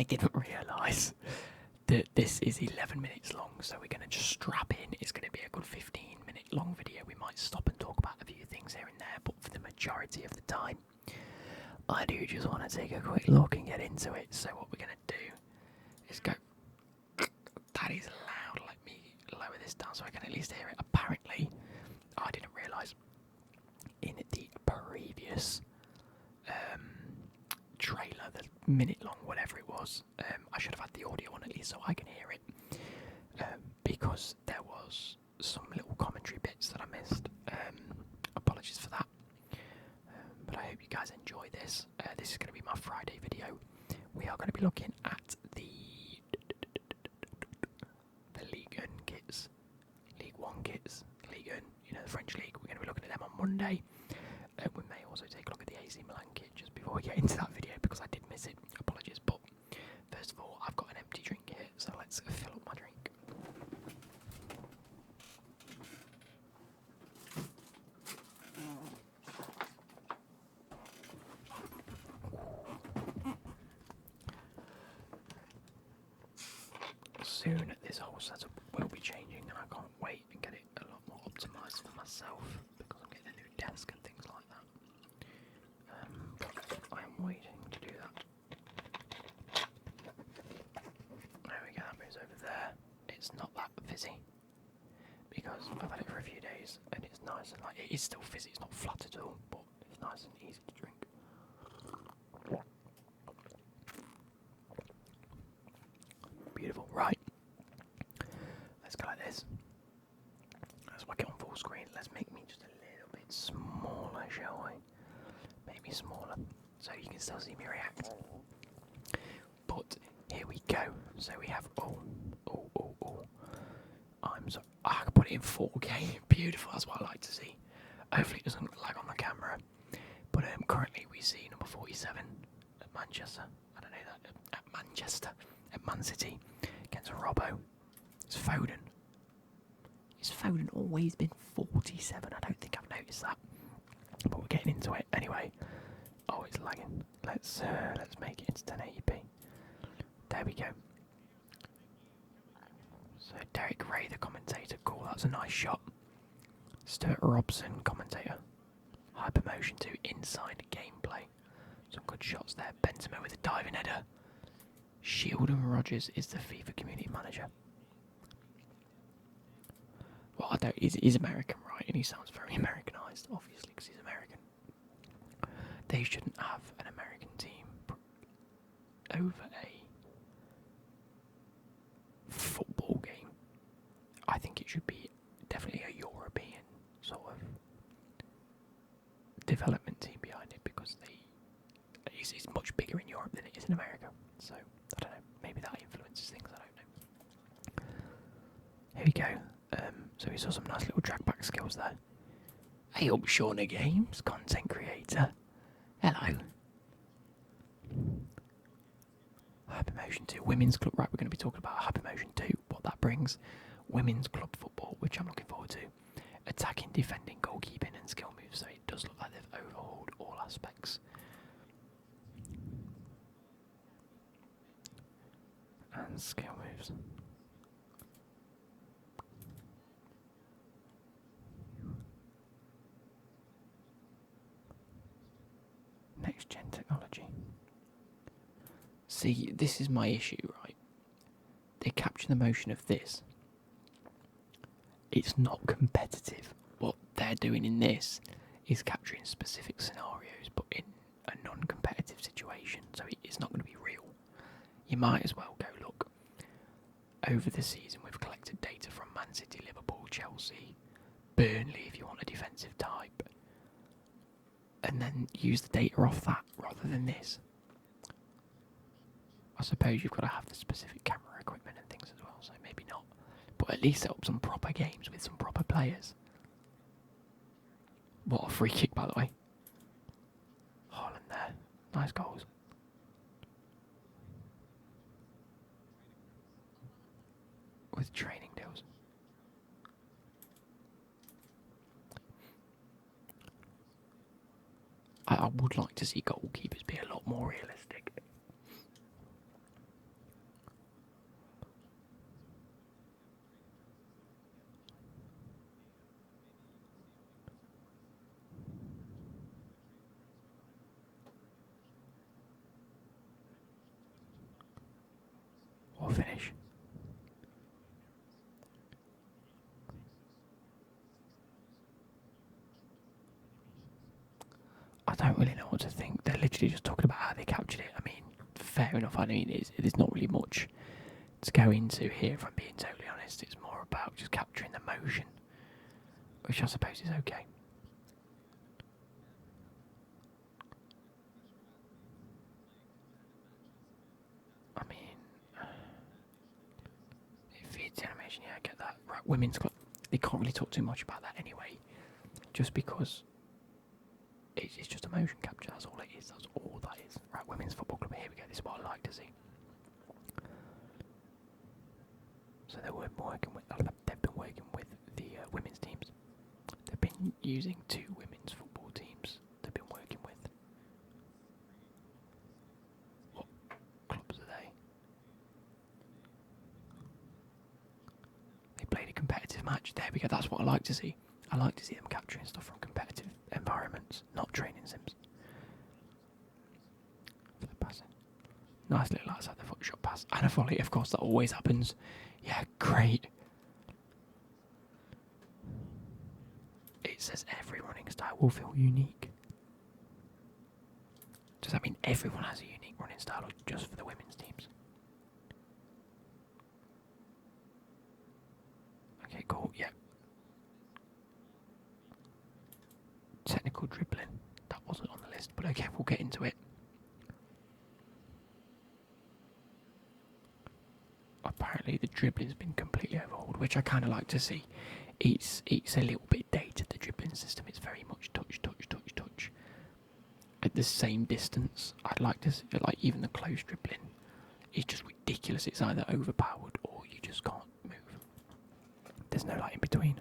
didn't realise that this is 11 minutes long, so we're going to just strap in. It's going to be a good 15-minute long video. We might stop and talk about a few things here and there, but for the majority of the time, I do just want to take a quick look and get into it. So what we're going to do is go... That is loud. Let me lower this down so I can at least hear it. Apparently, I didn't realise in the previous trailer, the minute long, whatever it was, I should have had the audio on at least so I can hear it, because there was some little commentary bits that I missed. Apologies for that, but I hope you guys enjoy this. This is going to be my Friday video. We are going to be looking at the League 1 kits, League 1 kits, League 1, the French league. We're going to be looking at them on Monday. We may also take a look at the AC Milan kit just before we get into that video because I did miss it. Apologies, but first of all, I've got an empty drink here, so let's fill up my drink. Soon this whole setup will be changing, and I can't wait and get it a lot more optimised for myself because I'm getting a new desk and things like that. But I am waiting to do that. There we go, that moves over there. It's not that fizzy because I've had it for a few days and it's nice and it is still fizzy, it's not flat at all, but it's nice and easy to drink. Beautiful, right. Let's go like this. Let's whack it on full screen. Let's make me just a little bit smaller, shall we? Maybe smaller, so you can still see me react. But here we go. So we have I'm sorry. I can put it in 4K. Beautiful. That's what I like to see. Hopefully it doesn't look like on the camera. But currently we see number 47 at Manchester. I don't know that at Manchester, at Man City against Robbo. It's Foden. Is Foden always been 47? I don't think I've noticed that. But we're getting into it anyway. Oh, it's lagging. Let's make it into 1080p. There we go. So Derek Ray, the commentator, cool. That's a nice shot. Stuart Robson, commentator. Hypermotion to inside gameplay. Some good shots there. Benzema with a diving header. Shieldon Rogers is the FIFA community manager. Well, I don't. He's American, right? And he sounds very Americanized, obviously, because he's American. They shouldn't have an American team over a football game. I think it should be definitely a European sort of development team behind it because it's much bigger in Europe than it is in America. So I don't know. Maybe that influences things. I don't know. Here we go. So we saw some nice little drag back skills there. Hey up, Shauna Games, content creator. Hello. Hypermotion 2, Women's Club. Right, we're going to be talking about Hypermotion 2, what that brings. Women's Club Football, which I'm looking forward to. Attacking, defending, goalkeeping and skill moves. So it does look like they've overhauled all aspects. And skill moves. Next gen technology. See, this is my issue, right? They capture the motion of this. It's not competitive. What they're doing in this is capturing specific scenarios, but in a non-competitive situation, so it's not going to be real. You might as well go look. Over the season, we've collected data from Man City, Liverpool, Chelsea, Burnley, if you want a defensive type. And then use the data off that rather than this. I suppose you've got to have the specific camera equipment and things as well, so maybe not. But at least set up some proper games with some proper players. What a free kick, by the way. Haaland there. Nice goals. With training deals. I would like to see goalkeepers be a lot more realistic. finish. I don't really know what to think. They're literally just talking about how they captured it. I mean, fair enough. I mean, there's not really much to go into here, if I'm being totally honest. It's more about just capturing the motion, which I suppose is okay. I mean, it feeds the animation, yeah, I get that. Right, women's club, they can't really talk too much about that anyway, just because it's just a motion capture, that's all it is, that's all that is. Right, women's football club, here we go, this is what I like to see. So they've been working with the women's teams. They've been using 2 women's football teams they've been working with. What clubs are they? They played a competitive match. There we go, that's what I like to see. I like to see them capturing stuff from competitive environments, not training sims. For the passing. Nice little outside the foot shot pass. And a volley, of course, that always happens. Yeah, great. It says every running style will feel unique. Does that mean everyone has a unique running style or just for the women's teams? Okay, cool, yeah. Technical dribbling. That wasn't on the list, but okay, we'll get into it. Apparently the dribbling's been completely overhauled, which I kind of like to see. It's a little bit dated, the dribbling system. It's very much touch, touch, touch, touch. At the same distance, I'd like to see, like, even the close dribbling is just ridiculous. It's either overpowered or you just can't move. There's no light in between.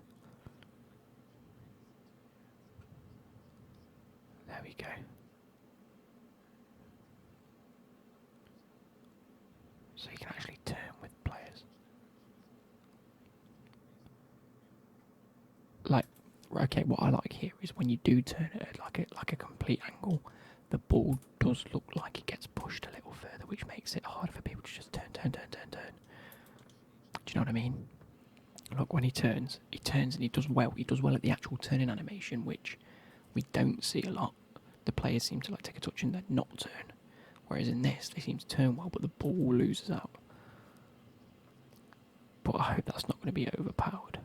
There we go. So you can actually turn with players. Like, okay, what I like here is when you do turn it at like a complete angle, the ball does look like it gets pushed a little further, which makes it harder for people to just turn. Do you know what I mean? Look, when he turns and he does well. He does well at the actual turning animation, which we don't see a lot. The players seem to like take a touch and then not turn, whereas in this they seem to turn well, but the ball loses out. But I hope that's not going to be overpowered.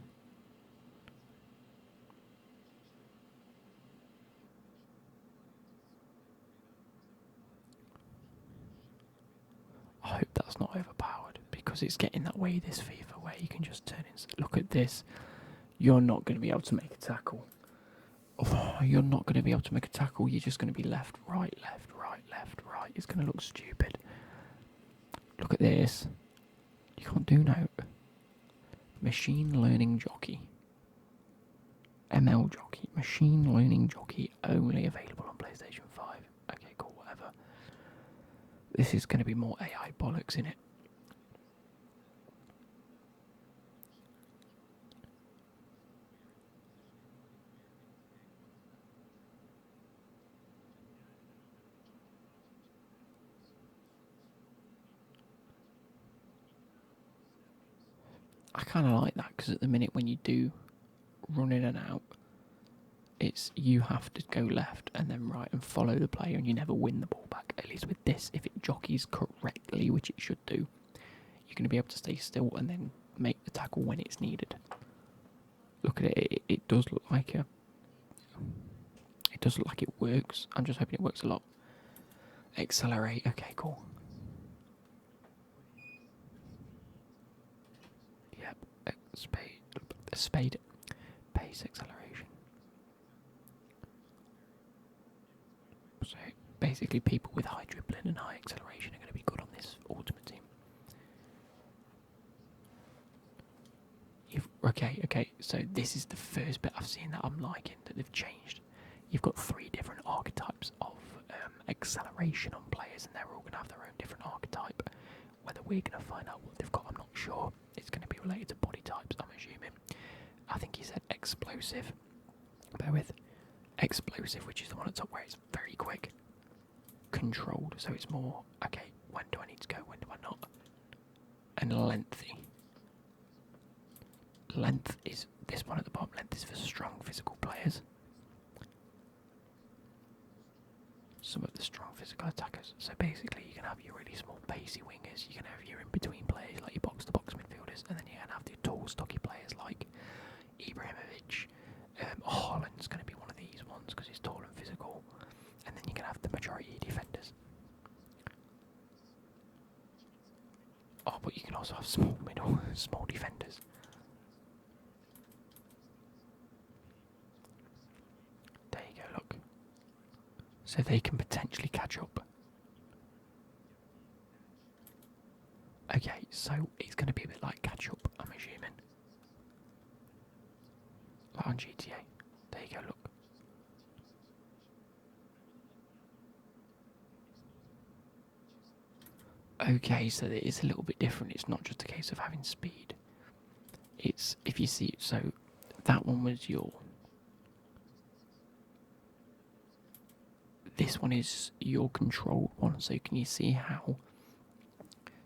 I hope that's not overpowered, because it's getting that way this FIFA where you can just turn in. Look at this. You're not going to be able to make a tackle. Oh, you're not going to be able to make a tackle. You're just going to be left, right, left, right, left, right. It's going to look stupid. Look at this. You can't do no. Machine learning jockey. ML jockey. Machine learning jockey only available on PlayStation 5. Okay, cool, whatever. This is going to be more AI bollocks in it. I kind of like that, because at the minute when you do run in and out, it's you have to go left and then right and follow the player, and you never win the ball back. At least with this, if it jockeys correctly, which it should do, you're going to be able to stay still and then make the tackle when it's needed. Look at it, it does look like it works. I'm just hoping it works a lot. Accelerate, okay, cool. Yep, spade, pace acceleration. So basically people with high dribbling and high acceleration are going to be good on this Ultimate Team. Okay, so this is the first bit I've seen that I'm liking, that they've changed. You've got 3 different archetypes of acceleration on players, and they're all going to have their own different archetype. Whether we're going to find out what they've got, I'm not sure. It's going to be related to body types, I'm assuming. I think he said explosive. Bear with. Explosive, which is the one at the top where it's very quick. Controlled, so it's more, okay, when do I need to go, when do I not? And lengthy. Length is this one at the bottom. Length is for strong physical players. Some of the strong physical attackers. So basically, you can have your really small, pacey wingers. You can have your in-between players like your box-to-box midfielders, and then you can have the tall, stocky players like Ibrahimovic. Haaland's going to be one of these ones because he's tall and physical, and then you can have the majority defenders. Oh, but you can also have small defenders. There you go, look. So they can potentially catch up. Okay, so it's going to be a bit like catch up, I'm assuming. Like on GTA. There you go, look. Okay, so it is a little bit different. It's not just a case of having speed. It's, if you see, so that one was your... This one is your controlled one, so can you see how...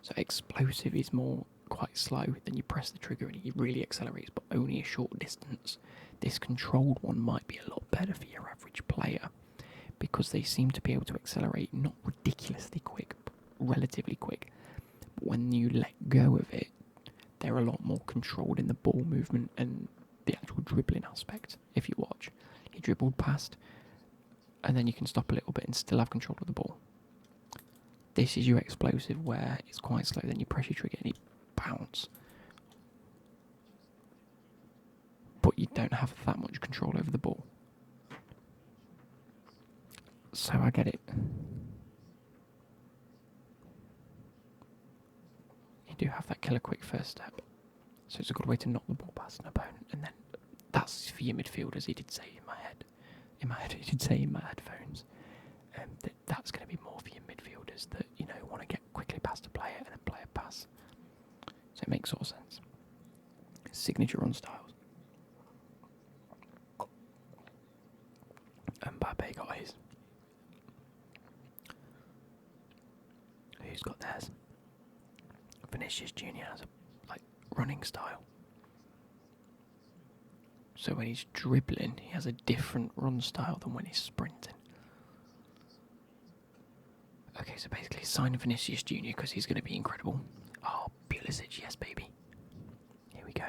So explosive is more quite slow, then you press the trigger and it really accelerates, but only a short distance. This controlled one might be a lot better for your average player, because they seem to be able to accelerate not ridiculously quick, but relatively quick. But when you let go of it, they're a lot more controlled in the ball movement and the actual dribbling aspect. If you watch, he dribbled past, and then you can stop a little bit and still have control of the ball. This is your explosive, where it's quite slow, then you press your trigger and it bounce. But you don't have that much control over the ball. So I get it. You do have that killer quick first step. So it's a good way to knock the ball past an opponent, and then that's for your midfielders. He did say he did say in my headphones. That's going to be more for your midfielders that, you know, want to get quickly past a player and then play a pass. So it makes sort of sense. Signature run styles. Mbappe got his. Who's got theirs? Vinicius Junior has a running style. So when he's dribbling, he has a different run style than when he's sprinting. Okay, so basically sign Vinicius Junior because he's going to be incredible. Oh, Pulisic, yes baby. Here we go.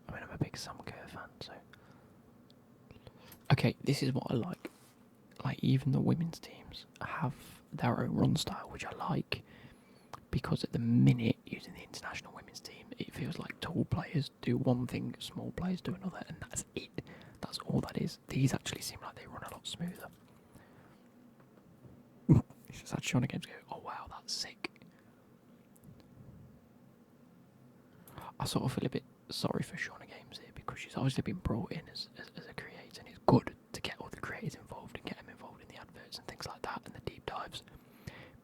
I mean, I'm a big Sumker fan, so... Okay, this is what I like. Like, even the women's teams have their own run style, which I like, because at the minute, using the international women's team, it feels like tall players do one thing, small players do another, and that's it. That's all that is. These actually seem like they run a lot smoother. It's just had Shauna Games go, oh wow, that's sick. I sort of feel a bit sorry for Shauna Games here, because she's obviously been brought in as a creator, and it's good to get all the creators involved and get them involved in the adverts and things like that and the deep dives.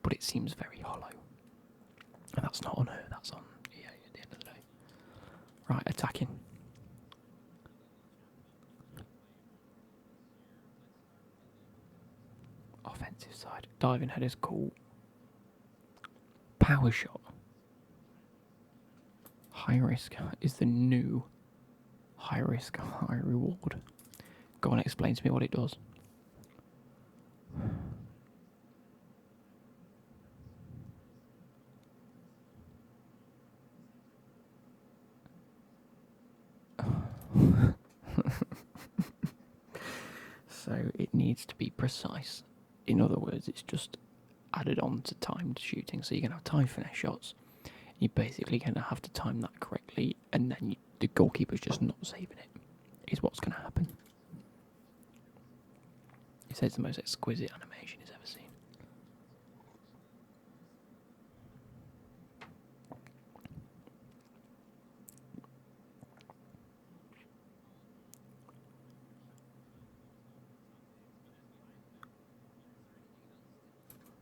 But it seems very hollow. And that's not on her, that's on EA at the end of the day. Right, attacking. Offensive side. Diving header's cool. Power shot. High risk is the new high risk, high reward. Go on, explain to me what it does. So it needs to be precise. In other words, it's just added on to timed shooting. So you're going to have time finesse shots. You're basically going to have to time that correctly, and then the goalkeeper's just not saving it, is what's going to happen. He says it's the most exquisite animation he's ever seen.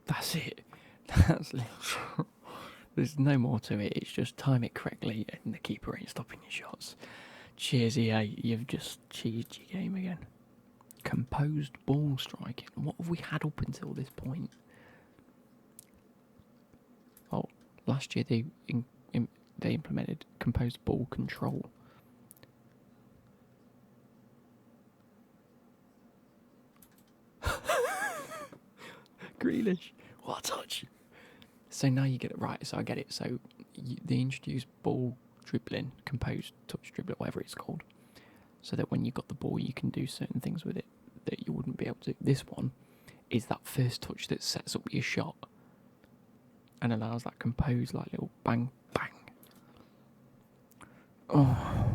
That's it. That's literally... There's no more to it. It's just time it correctly and the keeper ain't stopping your shots. Cheers, EA. You've just cheesed your game again. Composed ball striking. What have we had up until this point? Oh, last year they implemented composed ball control. Grealish, what a touch! So now you get it right. So I get it. So they introduced ball dribbling, composed touch dribbling, whatever it's called, so that when you got the ball, you can do certain things with it that you wouldn't be able to. This one is that first touch that sets up your shot and allows that composed, like, little bang, bang. Oh,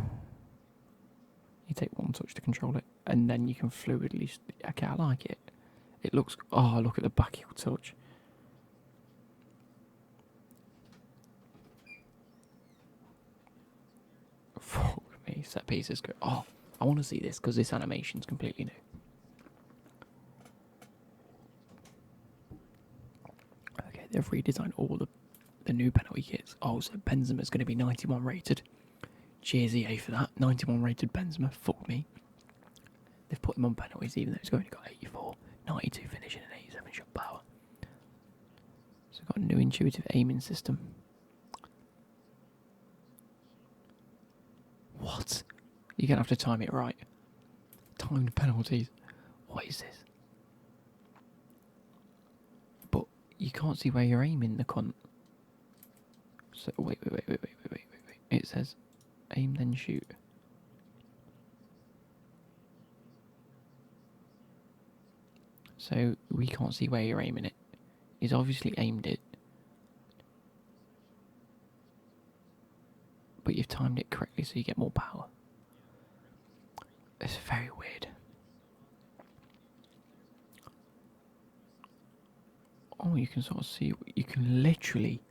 you take one touch to control it, and then you can fluidly. Okay, I like it. It looks. Oh, look at the back heel touch. Fuck me, set pieces go. Oh, I want to see this because this animation's completely new. Okay, they've redesigned all the new penalty kits. Oh, so Benzema's going to be 91 rated. Cheers EA for that. 91 rated Benzema. Fuck me. They've put him on penalties even though he's only got 84, 92 finishing and 87 shot power. So we've got a new intuitive aiming system. What? You're going to have to time it right. Timed penalties. What is this? But you can't see where you're aiming, the cunt. So, wait. It says aim then shoot. So we can't see where you're aiming it. He's obviously aimed it. But you've timed it correctly so you get more power. It's very weird. Oh, you can sort of see, you can literally...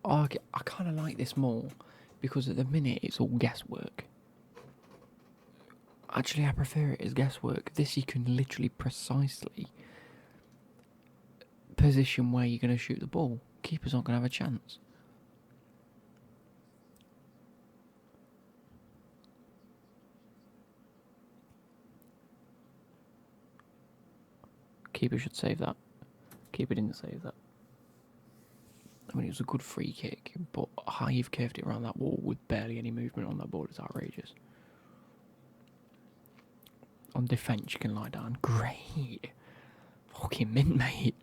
Oh, I kind of like this more because at the minute it's all guesswork. Actually, I prefer it as guesswork. This you can literally precisely position where you're going to shoot the ball. Keeper's not going to have a chance. Keeper should save that. Keeper didn't save that. I mean, it was a good free kick, but how you've curved it around that wall with barely any movement on that ball is outrageous. On defence, you can lie down. Great. Fucking mint, mate.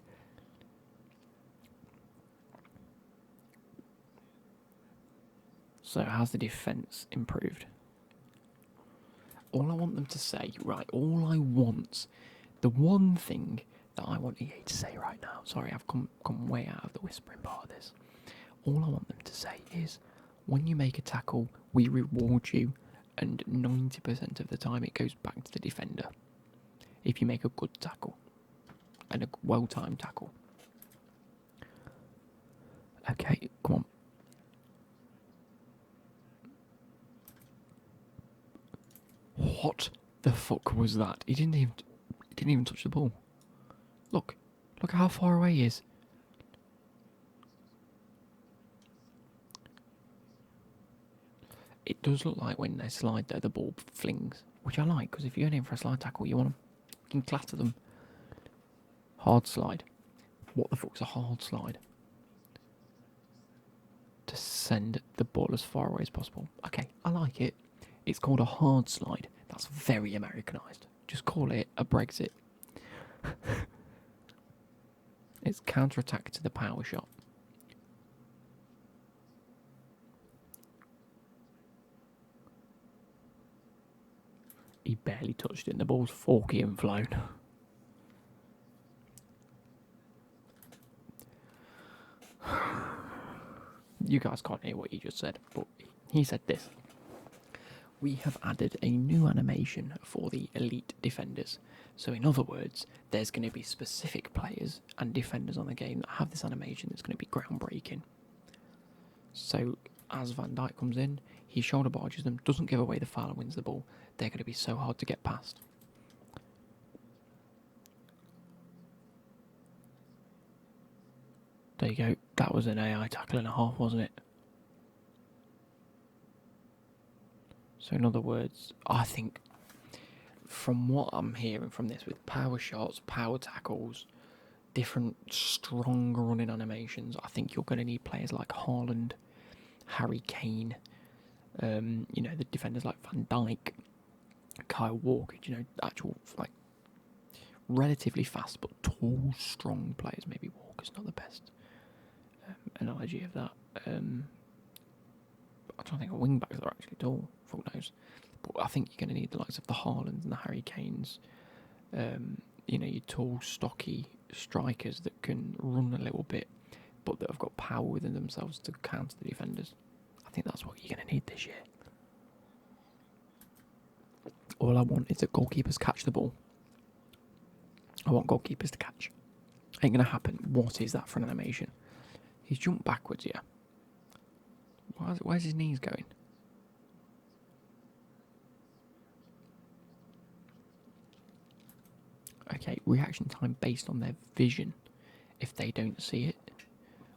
So, how's the defence improved? All I want them to say, right, the one thing that I want EA to say right now, sorry, I've come way out of the whispering part of this. All I want them to say is, when you make a tackle, we reward you, and 90% of the time it goes back to the defender. If you make a good tackle, and a well-timed tackle. Okay, come on. What the fuck was that? He didn't even touch the ball. Look how far away he is. It does look like when they slide there, the ball flings, which I like, because if you're in for a slide tackle, you want to fucking clatter them. Hard slide. What the fuck's a hard slide? To send the ball as far away as possible. Okay, I like it. It's called a hard slide. That's very Americanised. Just call it a Brexit. It's counter-attack to the power shot. He barely touched it and the ball's forky and flown. You guys can't hear what he just said, but he said this. We have added a new animation for the elite defenders. So in other words, there's going to be specific players and defenders on the game that have this animation that's going to be groundbreaking. So as Van Dijk comes in, he shoulder barges them, doesn't give away the foul and wins the ball. They're going to be so hard to get past. There you go. That was an AI tackle and a half, wasn't it? So in other words, I think from what I'm hearing from this, with power shots, power tackles, different strong running animations, I think you're going to need players like Haaland, Harry Kane, the defenders like Van Dijk, Kyle Walker, actual like relatively fast but tall, strong players. Maybe Walker's not the best analogy of that. I don't think a wing backs are actually tall. Fuck knows. But I think you're going to need the likes of the Haalands and the Harry Kanes. Your tall, stocky strikers that can run a little bit, but that have got power within themselves to counter the defenders. I think that's what you're going to need this year. All I want is that goalkeepers catch the ball. I want goalkeepers to catch. Ain't going to happen. What is that for an animation? He's jumped backwards, yeah. Where's his knees going? Okay, reaction time based on their vision. If they don't see it,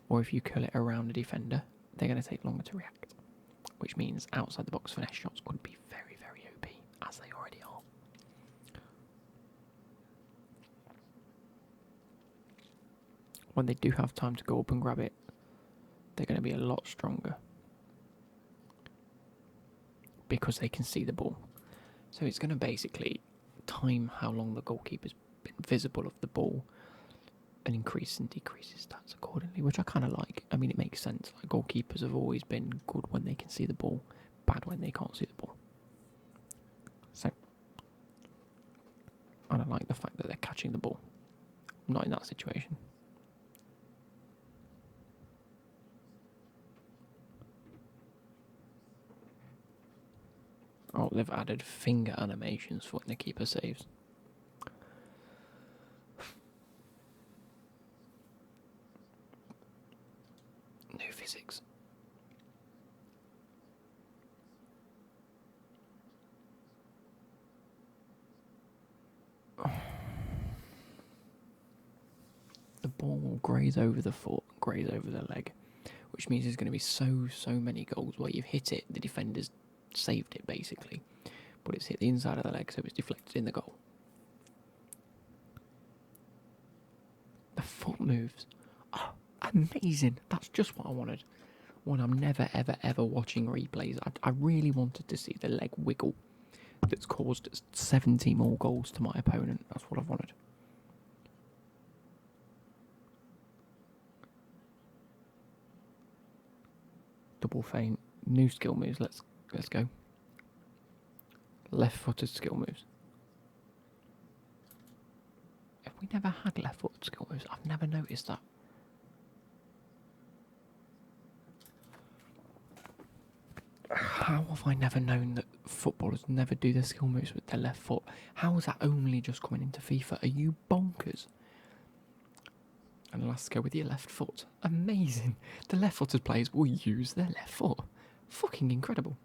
or if you curl it around a defender, they're going to take longer to react. Which means outside the box finesse shots could be very, very OP, as they already are. When they do have time to go up and grab it, they're going to be a lot stronger. Because they can see the ball. So it's going to basically time how long the goalkeeper's been visible of the ball and increase and decrease his stats accordingly, which I kind of like. I mean, it makes sense. Like, goalkeepers have always been good when they can see the ball, bad when they can't see the ball. So, I don't like the fact that they're catching the ball. I'm not in that situation. Oh, they've added finger animations for when the keeper saves. New physics. The ball will graze over the foot, graze over the leg, which means there's going to be so many goals where you've hit it, the defender's saved it basically, but it's hit the inside of the leg, so it's deflected in the goal. The foot moves. Oh, amazing. That's just what I wanted. When I'm never, ever, ever watching replays, I really wanted to see the leg wiggle that's caused 70 more goals to my opponent. That's what I wanted. Double feint. New skill moves. Let's go. Left-footed skill moves. Have we never had left-footed skill moves? I've never noticed that. How have I never known that footballers never do their skill moves with their left foot? How is that only just coming into FIFA? Are you bonkers? And let's go with your left foot. Amazing. The left-footed players will use their left foot. Fucking incredible.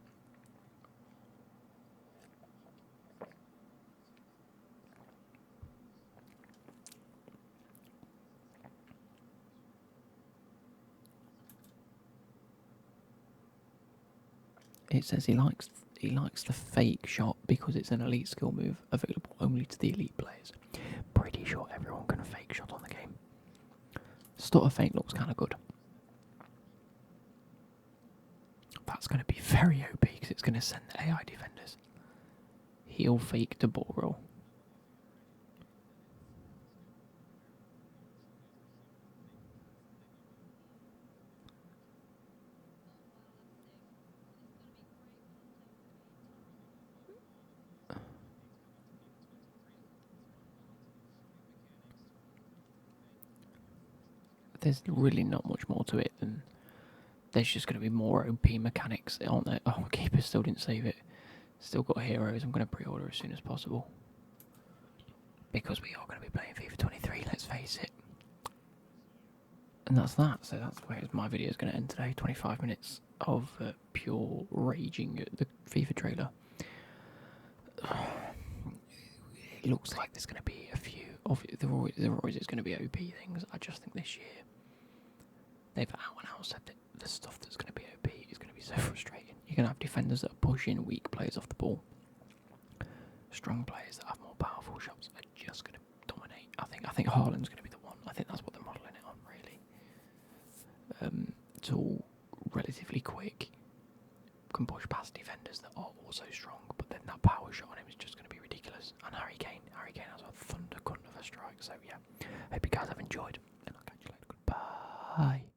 It says he likes the fake shot because it's an elite skill move available only to the elite players. Pretty sure everyone can fake shot on the game. Stutter feint looks kind of good. That's going to be very OP because it's going to send the AI defenders. Heel fake to ball roll. There's really not much more to it than there's just going to be more OP mechanics, aren't there? Oh, keeper still didn't save it. Still got heroes. I'm going to pre-order as soon as possible. Because we are going to be playing FIFA 23, let's face it. And that's that. So that's where my video is going to end today. 25 minutes of pure raging at the FIFA trailer. It looks like there's going to be a few. There always is going to be OP things. I just think this year they've out and out said that the stuff that's going to be OP is going to be so frustrating. You're going to have defenders that are pushing weak players off the ball. Strong players that have more powerful shots are just going to dominate. I think Haaland's going to be the one. I think that's what they're modelling it on, really. It's all relatively quick. Can push past defenders that are also strong, but then that power shot on him is just going to be ridiculous. And Harry Kane has a thunder cunt of a strike. So yeah, hope you guys have enjoyed, and I'll catch you later. Goodbye.